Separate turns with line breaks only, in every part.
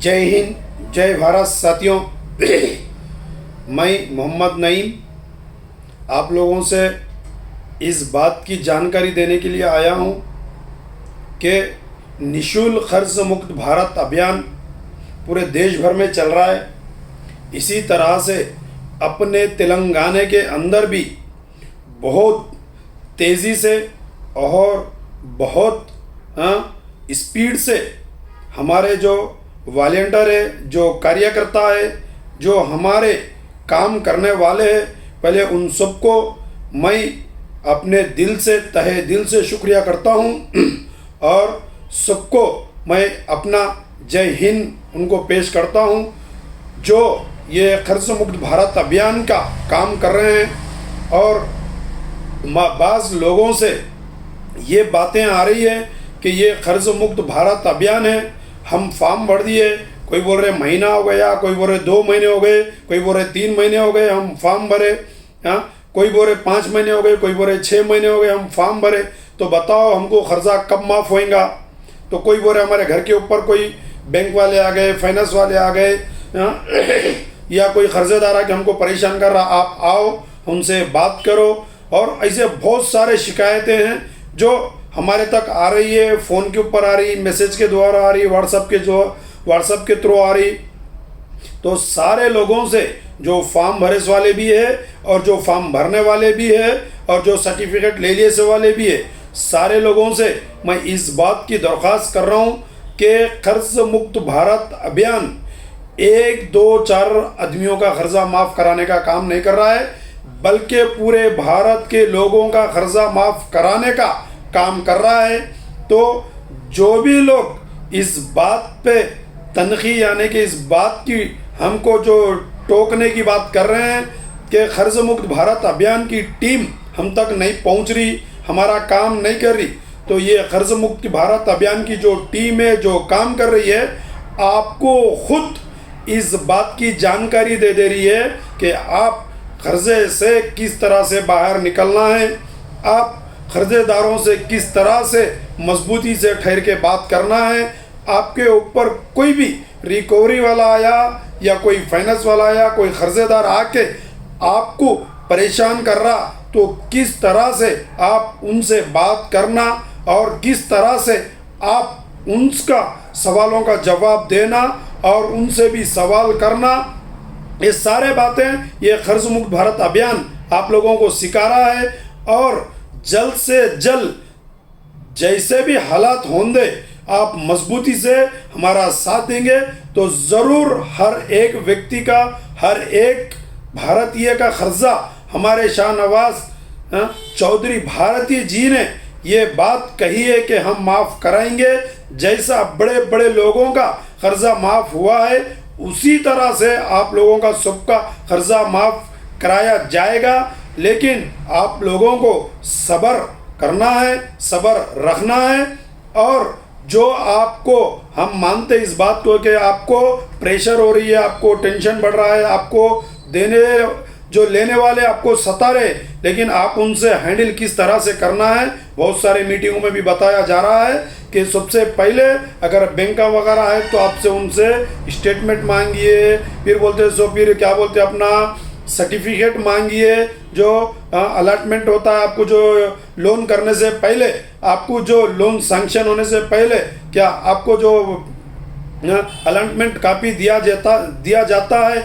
जय हिंद, जय भारत साथियों। मैं मोहम्मद नईम आप लोगों से इस बात की जानकारी देने के लिए आया हूं कि निःशुल्क खर्च मुक्त भारत अभियान पूरे देश भर में चल रहा है। इसी तरह से अपने तेलंगाना के अंदर भी बहुत तेज़ी से और बहुत स्पीड से हमारे जो वॉलंटियर है, जो कार्यकर्ता है, जो हमारे काम करने वाले हैं, पहले उन सबको मैं अपने दिल से, तहे दिल से शुक्रिया करता हूं और सबको मैं अपना जय हिंद उनको पेश करता हूं, जो ये खर्च मुक्त भारत अभियान का काम कर रहे हैं। और बाज़ लोगों से ये बातें आ रही है कि ये खर्च मुक्त भारत अभियान है, हम फॉर्म भर दिए, कोई बोल रहे महीना हो गया, कोई बोल रहे 2 महीने हो गए, कोई बोल रहे 3 महीने हो गए हम फॉर्म भरे, कोई बोल रहे 5 महीने हो गए, कोई बोल रहे 6 महीने हो गए हम फॉर्म भरे। तो बताओ हमको खर्चा कब माफ़ होएगा? तो कोई बोल रहे हमारे घर के ऊपर कोई बैंक वाले आ गए, फाइनेंस वाले आ गए, या कोई कर्जेदार आके हमको परेशान कर रहा, आप आओ उनसे बात करो। और ऐसे बहुत सारे शिकायतें हैं जो हमारे तक आ रही है, फ़ोन के ऊपर आ रही, मैसेज के द्वारा आ रही, व्हाट्सएप के थ्रू आ रही। तो सारे लोगों से, जो फॉर्म भरे वाले भी है और जो फॉर्म भरने वाले भी है और जो सर्टिफिकेट ले लिए से वाले भी है, सारे लोगों से मैं इस बात की दरख्वास्त कर रहा हूँ कि खर्च मुक्त भारत अभियान 1, 2, 4 आदमियों का खर्चा माफ़ कराने का काम नहीं कर रहा है, बल्कि पूरे भारत के लोगों का खर्चा माफ़ कराने का काम कर रहा है। तो जो भी लोग इस बात पे तनखी, यानी कि इस बात की हमको जो टोकने की बात कर रहे हैं कि खर्च मुक्त भारत अभियान की टीम हम तक नहीं पहुंच रही, हमारा काम नहीं कर रही, तो ये खर्च मुक्त भारत अभियान की जो टीम है, जो काम कर रही है, आपको खुद इस बात की जानकारी दे रही है कि आप कर्जे से किस तरह से बाहर निकलना है, आप कर्जेदारों से किस तरह से मजबूती से ठहर के बात करना है। आपके ऊपर कोई भी रिकवरी वाला आया या कोई फाइनेंस वाला आया, कोई कर्जेदार आके आपको परेशान कर रहा, तो किस तरह से आप उनसे बात करना और किस तरह से आप उनका सवालों का जवाब देना और उनसे भी सवाल करना, ये सारे बातें ये खर्च मुक्त भारत अभियान आप लोगों को सिखा रहा है। और जल्द से जल्द जैसे भी हालात होंगे, आप मजबूती से हमारा साथ देंगे तो ज़रूर हर एक व्यक्ति का, हर एक भारतीय का खर्चा, हमारे शाहनवाज चौधरी भारतीय जी ने ये बात कही है कि हम माफ़ कराएंगे। जैसा बड़े बड़े लोगों का कर्जा माफ़ हुआ है, उसी तरह से आप लोगों का सबका कर्जा माफ़ कराया जाएगा। लेकिन आप लोगों को सब्र करना है, सब्र रखना है। और जो आपको, हम मानते इस बात को कि आपको प्रेशर हो रही है, आपको टेंशन बढ़ रहा है, आपको जो लेने वाले आपको सता रहे, लेकिन आप उनसे हैंडल किस तरह से करना है, बहुत सारे मीटिंगों में भी बताया जा रहा है कि सबसे पहले अगर बैंक वगैरह है तो आपसे उनसे स्टेटमेंट मांगिए, फिर बोलते सो फिर क्या बोलते अपना सर्टिफिकेट मांगिए, जो अलॉटमेंट होता है आपको, जो लोन करने से पहले, आपको जो लोन सैंक्शन होने से पहले क्या आपको जो अलॉटमेंट कापी दिया जाता है,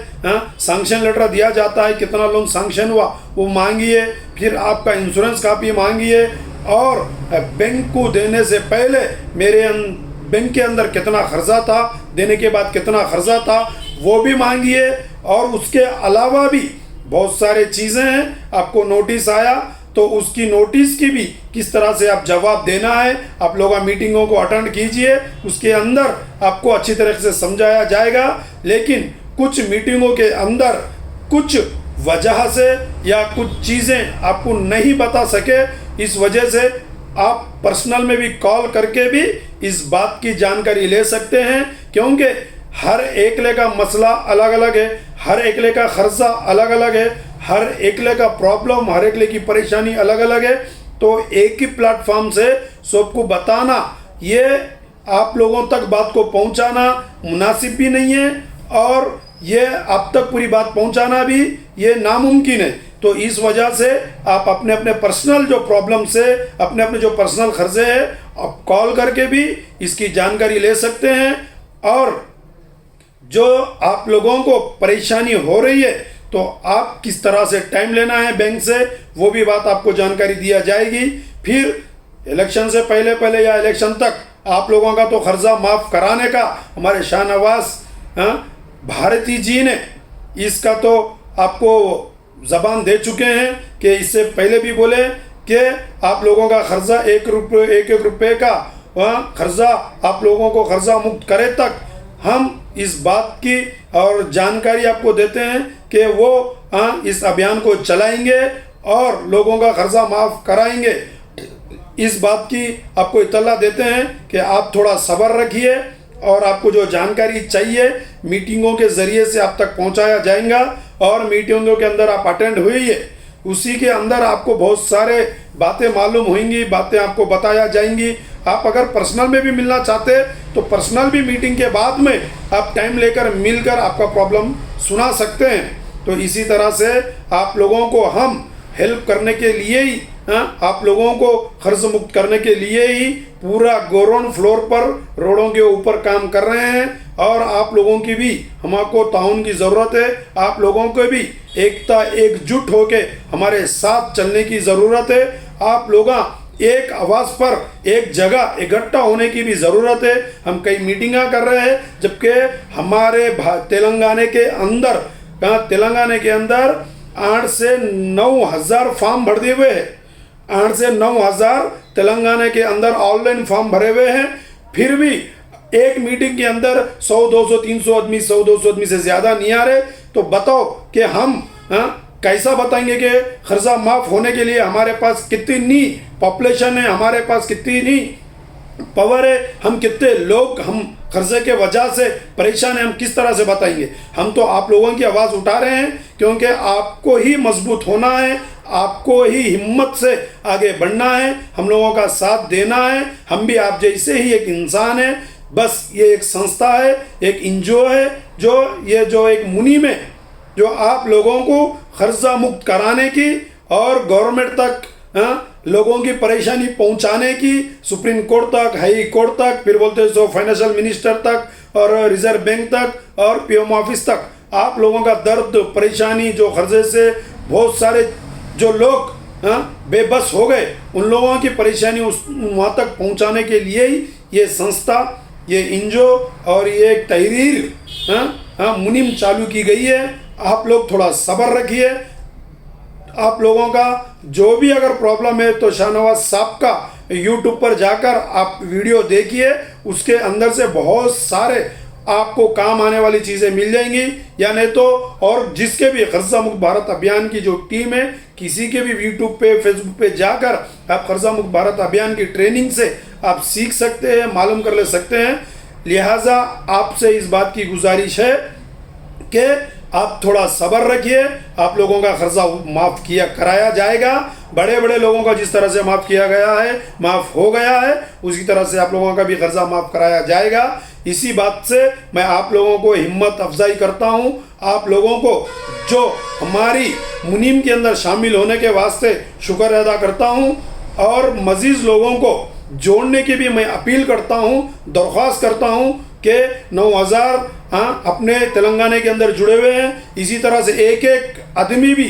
सैंक्शन लेटर दिया जाता है, कितना लोन सैंक्शन हुआ वो मांगिए, फिर आपका इंश्योरेंस कापी मांगिए, और बैंक को देने से पहले मेरे बैंक के अंदर कितना खर्चा था, देने के बाद कितना खर्चा था वो भी मांगिए। और उसके अलावा भी बहुत सारे चीज़ें हैं, आपको नोटिस आया तो उसकी नोटिस की भी किस तरह से आप जवाब देना है। आप लोग मीटिंगों को अटेंड कीजिए, उसके अंदर आपको अच्छी तरह से समझाया जाएगा। लेकिन कुछ मीटिंगों के अंदर कुछ वजह से या कुछ चीज़ें आपको नहीं बता सके, इस वजह से आप पर्सनल में भी कॉल करके भी इस बात की जानकारी ले सकते हैं, क्योंकि हर एकले का मसला अलग अलग है, हर एकले का खर्चा अलग अलग है, हर एकले का प्रॉब्लम, हर एकले की परेशानी अलग अलग है। तो एक ही प्लेटफॉर्म से सबको बताना ये आप लोगों तक बात को पहुंचाना मुनासिब भी नहीं है, और ये आप तक पूरी बात पहुंचाना भी ये नामुमकिन है। तो इस वजह से आप अपने अपने पर्सनल जो प्रॉब्लम से, अपने अपने जो पर्सनल खर्चे हैं, आप कॉल करके भी इसकी जानकारी ले सकते हैं। और जो आप लोगों को परेशानी हो रही है तो आप किस तरह से टाइम लेना है बैंक से, वो भी बात आपको जानकारी दिया जाएगी। फिर इलेक्शन से पहले पहले या इलेक्शन तक आप लोगों का तो कर्जा माफ़ कराने का हमारे शाहनवाज भारती जी ने इसका तो आपको ज़बान दे चुके हैं कि इससे पहले भी बोले कि आप लोगों का कर्जा एक रुपये का कर्जा आप लोगों को कर्जा मुक्त करे तक हम इस बात की और जानकारी आपको देते हैं कि वो इस अभियान को चलाएंगे और लोगों का कर्जा माफ़ कराएंगे। इस बात की आपको इत्तला देते हैं कि आप थोड़ा सब्र रखिए, और आपको जो जानकारी चाहिए मीटिंगों के ज़रिए से आप तक पहुंचाया जाएगा। और मीटिंगों के अंदर आप अटेंड हुई, उसी के अंदर आपको बहुत सारे बातें मालूम होंगी, बातें आपको बताया जाएंगी। आप अगर पर्सनल में भी मिलना चाहते तो पर्सनल भी मीटिंग के बाद में आप टाइम लेकर मिलकर आपका प्रॉब्लम सुना सकते हैं। तो इसी तरह से आप लोगों को हम हेल्प करने के लिए ही, आप लोगों को कर्ज मुक्त करने के लिए ही पूरा ग्राउंड फ्लोर पर रोडों के ऊपर काम कर रहे हैं। और आप लोगों की भी हमको ताउन की ज़रूरत है, आप लोगों को भी एकता एकजुट होके हमारे साथ चलने की ज़रूरत है। आप लोग एक आवाज़ पर एक जगह इकट्ठा होने की भी ज़रूरत है। हम कई मीटिंगां कर रहे हैं, जबकि हमारे तेलंगाना के अंदर 8 से 9 हज़ार फॉर्म भर दिए हुए हैं। 8 से 9 हज़ार तेलंगाना के अंदर ऑनलाइन फॉर्म भरे हुए हैं। फिर भी एक मीटिंग के अंदर 100, 200, 300 आदमी, 100, 200 आदमी से ज़्यादा नहीं आ रहे। तो बताओ कि हम कैसा बताएंगे कि कर्जा माफ़ होने के लिए हमारे पास कितनी पॉपुलेशन है, हमारे पास कितनी पावर है, हम कितने लोग हम कर्जे के वजह से परेशान हैं, हम किस तरह से बताएंगे। हम तो आप लोगों की आवाज़ उठा रहे हैं क्योंकि आपको ही मजबूत होना है, आपको ही हिम्मत से आगे बढ़ना है, हम लोगों का साथ देना है। हम भी आप जैसे ही एक इंसान है, बस ये एक संस्था है, एक एनजीओ है जो एक मुहिम है जो आप लोगों को कर्जा मुक्त कराने की और गवर्नमेंट तक लोगों की परेशानी पहुंचाने की, सुप्रीम कोर्ट तक, हाई कोर्ट तक, फिर बोलते सो फाइनेंशियल मिनिस्टर तक और रिजर्व बैंक तक और पीएम ऑफिस तक आप लोगों का दर्द परेशानी, जो कर्जे से बहुत सारे जो लोग बेबस हो गए, उन लोगों की परेशानी वहाँ तक पहुंचाने के लिए ही ये संस्था, ये एनजीओ और ये एक तहरीर मुहिम चालू की गई है। आप लोग थोड़ा सब्र रखिए। आप लोगों का जो भी अगर प्रॉब्लम है तो शाहनवाज साहब का यूट्यूब पर जाकर आप वीडियो देखिए, उसके अंदर से बहुत सारे आपको काम आने वाली चीज़ें मिल जाएंगी। या नहीं तो और जिसके भी कर्जा मुक्त भारत अभियान की जो टीम है, किसी के भी यूट्यूब पे, फेसबुक पे जाकर आप कर्जा मुक्त भारत अभियान की ट्रेनिंग से आप सीख सकते हैं, मालूम कर ले सकते हैं। लिहाजा आपसे इस बात की गुजारिश है कि आप थोड़ा सब्र रखिए, आप लोगों का कर्जा माफ़ कराया जाएगा। बड़े बड़े लोगों का जिस तरह से माफ़ किया गया है, माफ़ हो गया है, उसी तरह से आप लोगों का भी कर्जा माफ़ कराया जाएगा। इसी बात से मैं आप लोगों को हिम्मत अफजाई करता हूं, आप लोगों को जो हमारी मुहिम के अंदर शामिल होने के वास्ते शुक्र अदा करता हूं, और मज़ीद लोगों को जोड़ने की भी मैं अपील करता हूं, दरख्वास्त करता हूं कि 9,000 अपने तेलंगाना के अंदर जुड़े हुए हैं। इसी तरह से एक एक आदमी भी